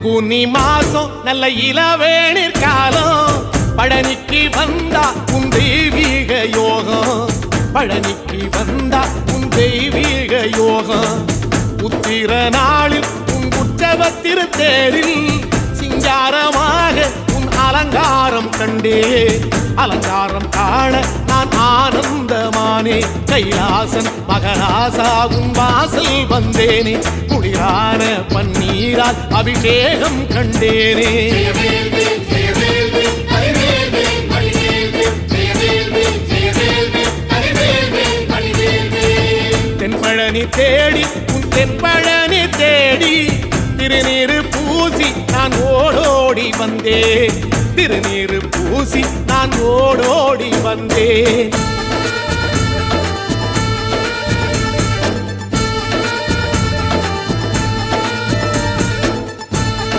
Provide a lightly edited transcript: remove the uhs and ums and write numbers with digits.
கூனி மாசம் நல்ல இளவேணிற் காலம் பழனிக்கு வந்தா உன் தெய்வீக யோகம் பழனிக்கு வந்தா உன் தெய்வீக யோகம் உத்திர நாளில் உன் உற்சவ தேரில் சிங்காரமாக உன் அலங்காரம் கண்டே அலங்காரம் காண நான் ஆனந்தமானே கைலாசன் மகராசாகும் வாசல் வந்தேனே குளிரான பன்னீரால் அபிஷேகம் கண்டேனே தென்பழனி தேடி உன் தென்பழனி தேடி திருநீரு பூசி நான் ஓடோடி வந்தேன் திருநீரு பூசி நான் ஓடோடி வந்தேன்